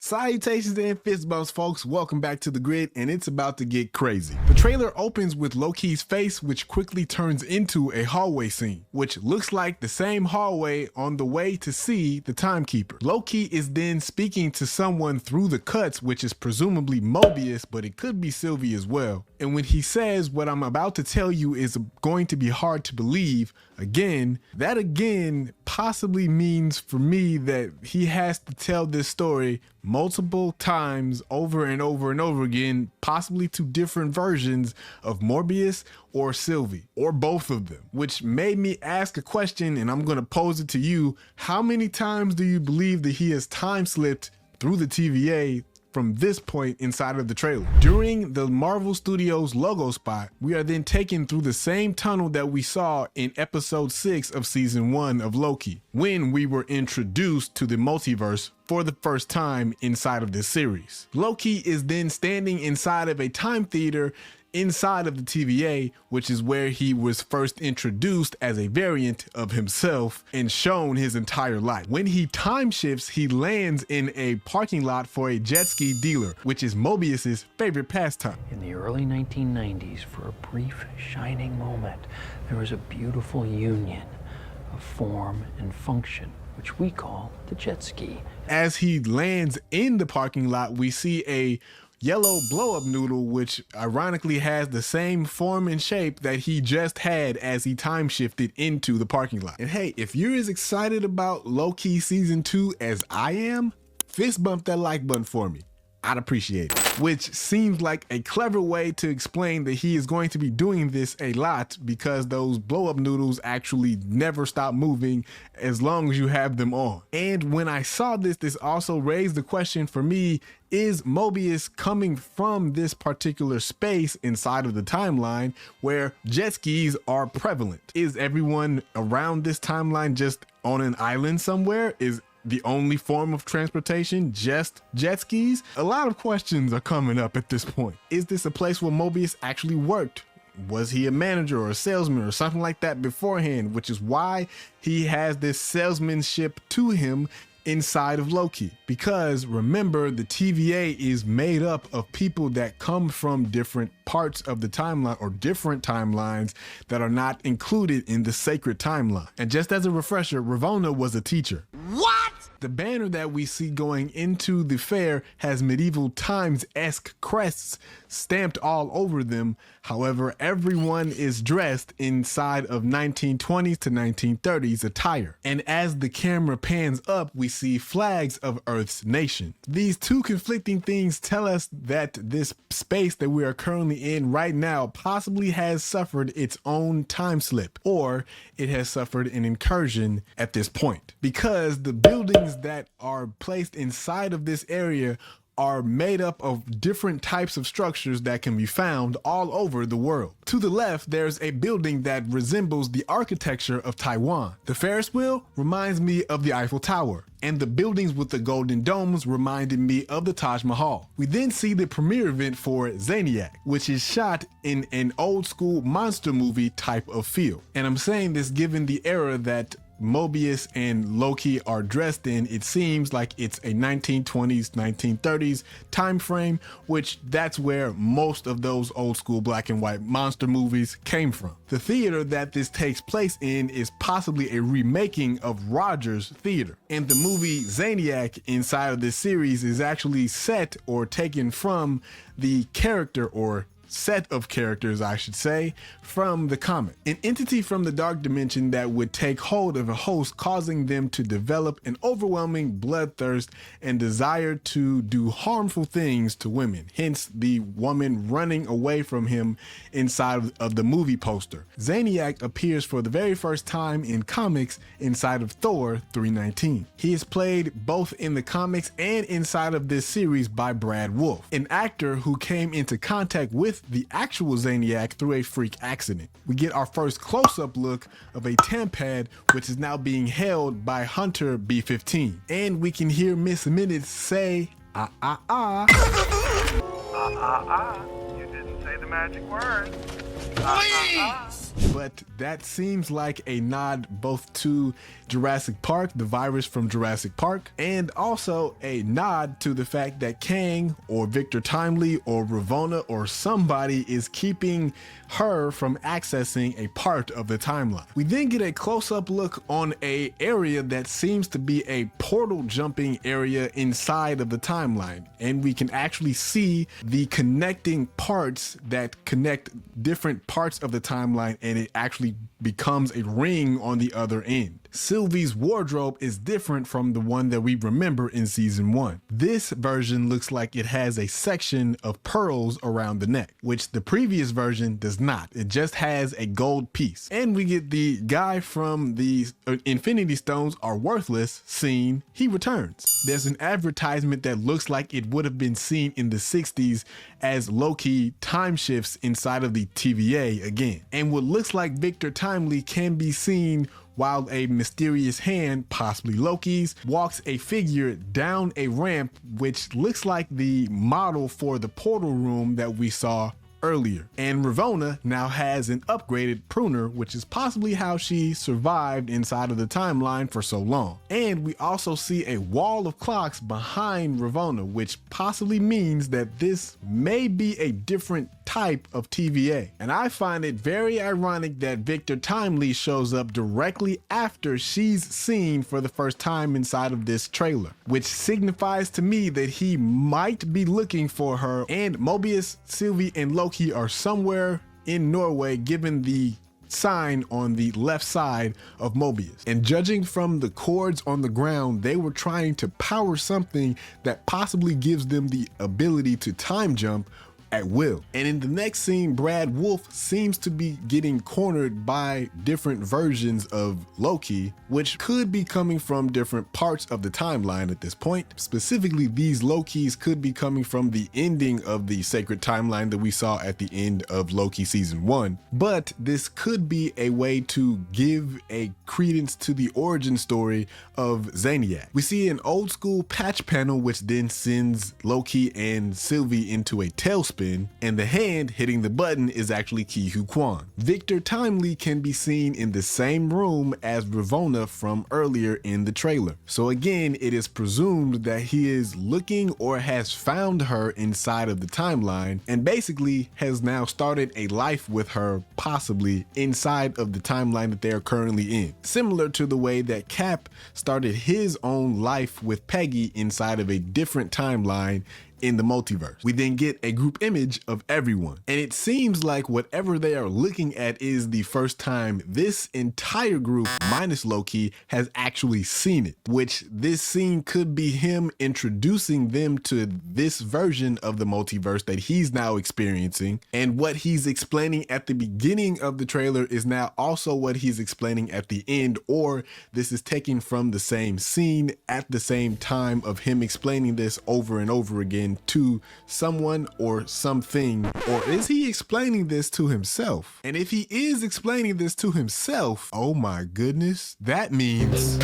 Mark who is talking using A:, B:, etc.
A: Salutations and fist bumps, folks. Welcome back to The Grid, and it's about to get crazy. The trailer opens with Loki's face, which quickly turns into a hallway scene, which looks like the same hallway on the way to see the Timekeeper. Loki is then speaking to someone through the cuts, which is presumably Mobius, but it could be Sylvie as well. And when he says, "What I'm about to tell you is going to be hard to believe," that again possibly means for me that he has to tell this story multiple times over and over and over again, possibly to different versions of Morbius or Sylvie, or both of them, which made me ask a question, and I'm going to pose it to you. How many times do you believe that he has time slipped through the TVA from this point inside of the trailer? During the Marvel Studios logo spot, we are then taken through the same tunnel that we saw in episode 6 of season 1 of Loki, when we were introduced to the multiverse for the first time inside of this series. Loki is then standing inside of a time theater inside of the TVA, which is where he was first introduced as a variant of himself and shown his entire life. When he time shifts, he lands in a parking lot for a jet ski dealer, which is Mobius's favorite pastime.
B: In the early 1990s, for a brief, shining moment, there was a beautiful union of form and function, which we call the jet ski.
A: As he lands in the parking lot, we see a yellow blow-up noodle, which ironically has the same form and shape that he just had as he time shifted into the parking lot. And hey, if you're as excited about Loki season 2 as I am, fist bump that like button for me. I'd appreciate it. Which seems like a clever way to explain that he is going to be doing this a lot, because those blow-up noodles actually never stop moving as long as you have them on. And when I saw this also raised the question for me, is Mobius coming from this particular space inside of the timeline where jet skis are prevalent? Is everyone around this timeline just on an island somewhere? Is the only form of transportation just jet skis? A lot of questions are coming up at this point. Is this a place where Mobius actually worked? Was he a manager or a salesman or something like that beforehand, which is why he has this salesmanship to him inside of Loki? Because remember, the TVA is made up of people that come from different parts of the timeline, or different timelines that are not included in the sacred timeline. And just as a refresher, RAVONNA was a teacher. What? The banner that we see going into the fair has medieval times-esque crests stamped all over them. However, everyone is dressed inside of 1920s to 1930s attire. And as the camera pans up, we see flags of Earth's nation. These two conflicting things tell us that this space that we are currently in right now possibly has suffered its own time slip, or it has suffered an incursion at this point, because the buildings that are placed inside of this area are made up of different types of structures that can be found all over the world. To the left, there's a building that resembles the architecture of Taiwan. The Ferris wheel reminds me of the Eiffel Tower, and the buildings with the golden domes reminded me of the Taj Mahal. We then see the premiere event for Zaniac, which is shot in an old school monster movie type of feel. And I'm saying this given the era that Mobius and Loki are dressed in. It seems like it's a 1920s, 1930s time frame, which that's where most of those old school black and white monster movies came from. The theater that this takes place in is possibly a remaking of Rogers Theater. And the movie Zaniac inside of this series is actually set or taken from the character, or set of characters, I should say, from the comic. An entity from the dark dimension that would take hold of a host, causing them to develop an overwhelming bloodthirst and desire to do harmful things to women. Hence the woman running away from him inside of the movie poster. Zaniac appears for the very first time in comics inside of Thor 3:19. He is played both in the comics and inside of this series by Brad Wolfe, an actor who came into contact with the actual Zaniac through a freak accident. We get our first close-up look of a TemPad, which is now being held by Hunter B-15. And we can hear Miss Minutes say, ah, ah, ah.
C: You didn't say the magic word. Please!
A: But that seems like a nod both to Jurassic Park, the virus from Jurassic Park, and also a nod to the fact that Kang or Victor Timely or Ravonna or somebody is keeping her from accessing a part of the timeline. We then get a close-up look on a area that seems to be a portal jumping area inside of the timeline, and we can actually see the connecting parts that connect different parts of the timeline, and it actually becomes a ring on the other end. Sylvie's wardrobe is different from the one that we remember in season 1. This version looks like it has a section of pearls around the neck, which the previous version does not. It just has a gold piece. And we get the guy from the Infinity Stones are worthless scene. He returns. There's an advertisement that looks like it would have been seen in the 60s as Loki time shifts inside of the TVA again. And what looks like Victor Timely can be seen while a mysterious hand, possibly Loki's, walks a figure down a ramp, which looks like the model for the portal room that we saw earlier. And Ravonna now has an upgraded pruner, which is possibly how she survived inside of the timeline for so long. And we also see a wall of clocks behind Ravonna, which possibly means that this may be a different type of TVA. And I find it very ironic that Victor Timely shows up directly after she's seen for the first time inside of this trailer, which signifies to me that he might be looking for her, and Mobius, Sylvie, and Loki are somewhere in Norway, given the sign on the left side of Mobius. And judging from the cords on the ground, they were trying to power something that possibly gives them the ability to time jump at will. And in the next scene, Brad Wolf seems to be getting cornered by different versions of Loki, which could be coming from different parts of the timeline at this point. Specifically, these Lokis could be coming from the ending of the sacred timeline that we saw at the end of Loki season 1. But this could be a way to give a credence to the origin story of Zaniac. We see an old school patch panel, which then sends Loki and Sylvie into a tailspin, and the hand hitting the button is actually Ki Hu Kwan. Victor Timely can be seen in the same room as Ravonna from earlier in the trailer. So again, it is presumed that he is looking or has found her inside of the timeline and basically has now started a life with her, possibly inside of the timeline that they are currently in. Similar to the way that Cap started his own life with Peggy inside of a different timeline in the multiverse. We then get a group image of everyone, and it seems like whatever they are looking at is the first time this entire group, minus Loki, has actually seen it, which this scene could be him introducing them to this version of the multiverse that he's now experiencing, and what he's explaining at the beginning of the trailer is now also what he's explaining at the end, or this is taken from the same scene at the same time of him explaining this over and over again to someone or something. Or is he explaining this to himself? And if he is explaining this to himself, oh my goodness, that means